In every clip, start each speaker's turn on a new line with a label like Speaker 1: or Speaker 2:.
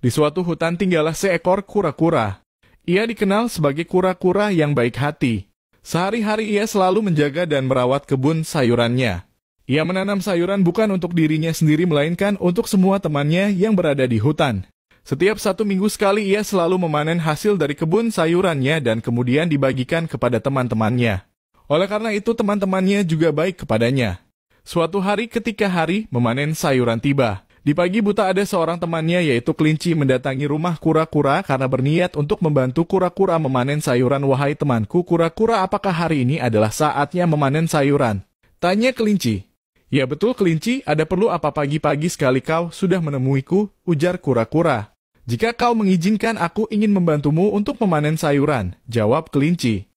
Speaker 1: Di suatu hutan tinggallah seekor kura-kura. Ia dikenal sebagai kura-kura yang baik hati. Sehari-hari ia selalu menjaga dan merawat kebun sayurannya. Ia menanam sayuran bukan untuk dirinya sendiri melainkan untuk semua temannya yang berada di hutan. Setiap 1 minggu sekali ia selalu memanen hasil dari kebun sayurannya dan kemudian dibagikan kepada teman-temannya. Oleh karena itu teman-temannya juga baik kepadanya. Suatu hari ketika hari memanen sayuran tiba. Di pagi buta ada seorang temannya yaitu kelinci mendatangi rumah kura-kura karena berniat untuk membantu kura-kura memanen sayuran. Wahai temanku kura-kura, apakah hari ini adalah saatnya memanen sayuran? Tanya kelinci. Ya betul kelinci, ada perlu apa pagi-pagi sekali kau sudah menemuiku? Ujar kura-kura. Jika kau mengizinkan aku ingin membantumu untuk memanen sayuran, jawab kelinci.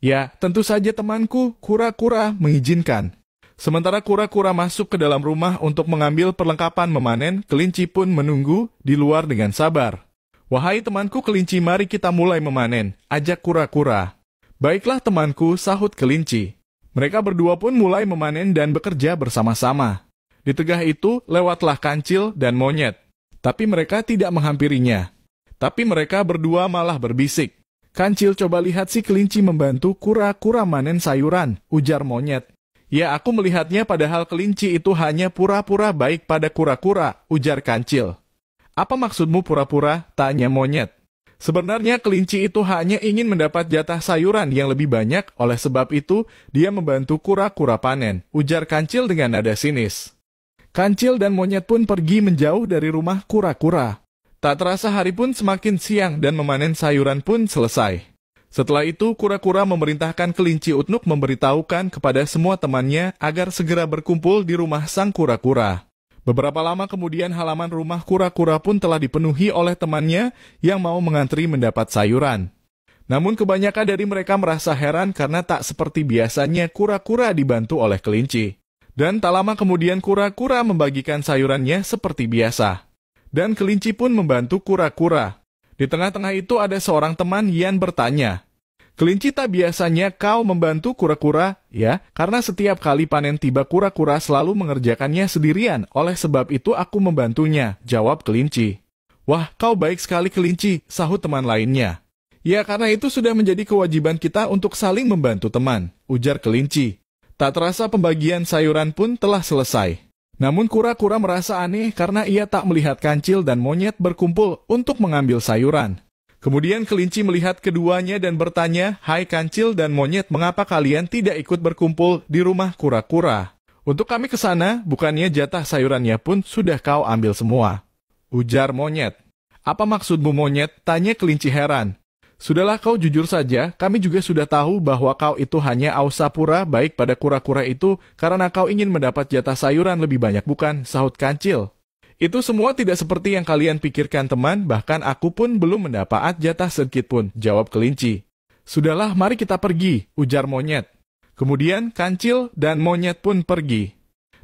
Speaker 1: Ya, tentu saja temanku, kura-kura mengizinkan. Sementara kura-kura masuk ke dalam rumah untuk mengambil perlengkapan memanen, kelinci pun menunggu di luar dengan sabar. Wahai temanku kelinci, mari kita mulai memanen, ajak kura-kura. Baiklah temanku, sahut kelinci. Mereka berdua pun mulai memanen dan bekerja bersama-sama. Di tengah itu, lewatlah kancil dan monyet. Tapi mereka tidak menghampirinya. Tapi mereka berdua malah berbisik. Kancil, coba lihat si kelinci membantu kura-kura manen sayuran, ujar monyet. Ya, aku melihatnya padahal kelinci itu hanya pura-pura baik pada kura-kura, ujar kancil. Apa maksudmu pura-pura? Tanya monyet. Sebenarnya kelinci itu hanya ingin mendapat jatah sayuran yang lebih banyak, oleh sebab itu dia membantu kura-kura panen, ujar kancil dengan nada sinis. Kancil dan monyet pun pergi menjauh dari rumah kura-kura. Tak terasa hari pun semakin siang dan memanen sayuran pun selesai. Setelah itu kura-kura memerintahkan kelinci untuk memberitahukan kepada semua temannya agar segera berkumpul di rumah sang kura-kura. Beberapa lama kemudian halaman rumah kura-kura pun telah dipenuhi oleh temannya yang mau mengantri mendapat sayuran. Namun kebanyakan dari mereka merasa heran karena tak seperti biasanya kura-kura dibantu oleh kelinci. Dan tak lama kemudian kura-kura membagikan sayurannya seperti biasa. Dan kelinci pun membantu kura-kura. Di tengah-tengah itu ada seorang teman yang bertanya, kelinci, tak biasanya kau membantu kura-kura? Ya, karena setiap kali panen tiba kura-kura selalu mengerjakannya sendirian, oleh sebab itu aku membantunya, jawab kelinci. Wah, kau baik sekali kelinci, sahut teman lainnya. Ya, karena itu sudah menjadi kewajiban kita untuk saling membantu teman, ujar kelinci. Tak terasa pembagian sayuran pun telah selesai. Namun kura-kura merasa aneh karena ia tak melihat kancil dan monyet berkumpul untuk mengambil sayuran. Kemudian kelinci melihat keduanya dan bertanya, hai kancil dan monyet, mengapa kalian tidak ikut berkumpul di rumah kura-kura? Untuk kami ke sana, bukannya jatah sayurannya pun sudah kau ambil semua, ujar monyet. Apa maksudmu monyet? Tanya kelinci heran. Sudahlah kau jujur saja, kami juga sudah tahu bahwa kau itu hanya ausapura baik pada kura-kura itu karena kau ingin mendapat jatah sayuran lebih banyak bukan, sahut kancil. Itu semua tidak seperti yang kalian pikirkan teman, bahkan aku pun belum mendapat jatah sedikit pun, jawab kelinci. Sudahlah, mari kita pergi, ujar monyet. Kemudian kancil dan monyet pun pergi.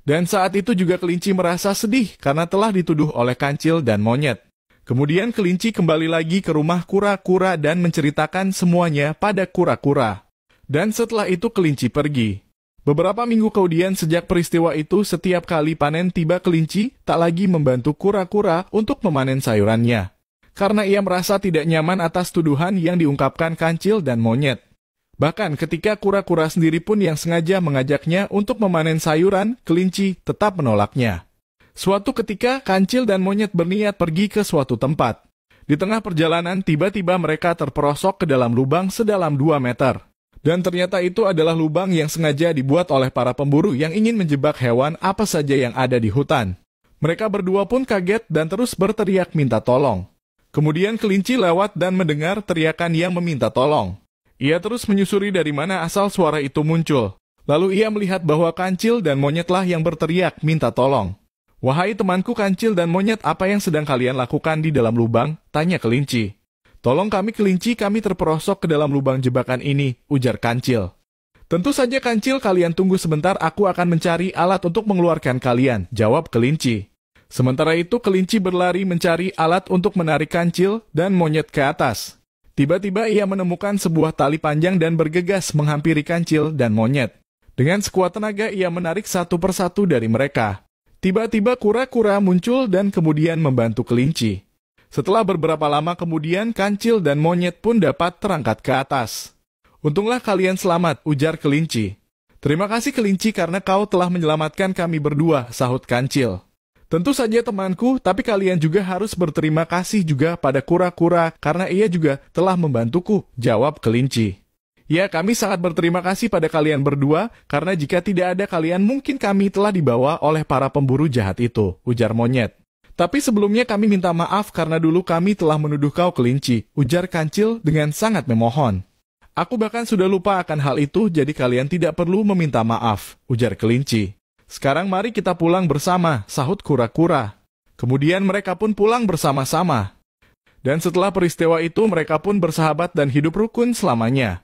Speaker 1: Dan saat itu juga kelinci merasa sedih karena telah dituduh oleh kancil dan monyet. Kemudian kelinci kembali lagi ke rumah kura-kura dan menceritakan semuanya pada kura-kura. Dan setelah itu kelinci pergi. Beberapa minggu kemudian sejak peristiwa itu, setiap kali panen tiba kelinci tak lagi membantu kura-kura untuk memanen sayurannya. Karena ia merasa tidak nyaman atas tuduhan yang diungkapkan kancil dan monyet. Bahkan ketika kura-kura sendiri pun yang sengaja mengajaknya untuk memanen sayuran, kelinci tetap menolaknya. Suatu ketika kancil dan monyet berniat pergi ke suatu tempat. Di tengah perjalanan tiba-tiba mereka terperosok ke dalam lubang sedalam 2 meter. Dan ternyata itu adalah lubang yang sengaja dibuat oleh para pemburu yang ingin menjebak hewan apa saja yang ada di hutan. Mereka berdua pun kaget dan terus berteriak minta tolong. Kemudian kelinci lewat dan mendengar teriakan yang meminta tolong. Ia terus menyusuri dari mana asal suara itu muncul. Lalu ia melihat bahwa kancil dan monyetlah yang berteriak minta tolong. Wahai temanku kancil dan monyet, apa yang sedang kalian lakukan di dalam lubang? Tanya kelinci. Tolong kami kelinci, kami terperosok ke dalam lubang jebakan ini, ujar kancil. Tentu saja kancil, kalian tunggu sebentar, aku akan mencari alat untuk mengeluarkan kalian, jawab kelinci. Sementara itu kelinci berlari mencari alat untuk menarik kancil dan monyet ke atas. Tiba-tiba ia menemukan sebuah tali panjang dan bergegas menghampiri kancil dan monyet. Dengan sekuat tenaga ia menarik satu persatu dari mereka. Tiba-tiba kura-kura muncul dan kemudian membantu kelinci. Setelah beberapa lama kemudian, kancil dan monyet pun dapat terangkat ke atas. Untunglah kalian selamat, ujar kelinci. Terima kasih kelinci karena kau telah menyelamatkan kami berdua, sahut kancil. Tentu saja temanku, tapi kalian juga harus berterima kasih juga pada kura-kura karena ia juga telah membantuku, jawab kelinci. Ya, kami sangat berterima kasih pada kalian berdua, karena jika tidak ada kalian mungkin kami telah dibawa oleh para pemburu jahat itu, ujar monyet. Tapi sebelumnya kami minta maaf karena dulu kami telah menuduh kau kelinci, ujar kancil dengan sangat memohon. Aku bahkan sudah lupa akan hal itu, jadi kalian tidak perlu meminta maaf, ujar kelinci. Sekarang mari kita pulang bersama, sahut kura-kura. Kemudian mereka pun pulang bersama-sama. Dan setelah peristiwa itu mereka pun bersahabat dan hidup rukun selamanya.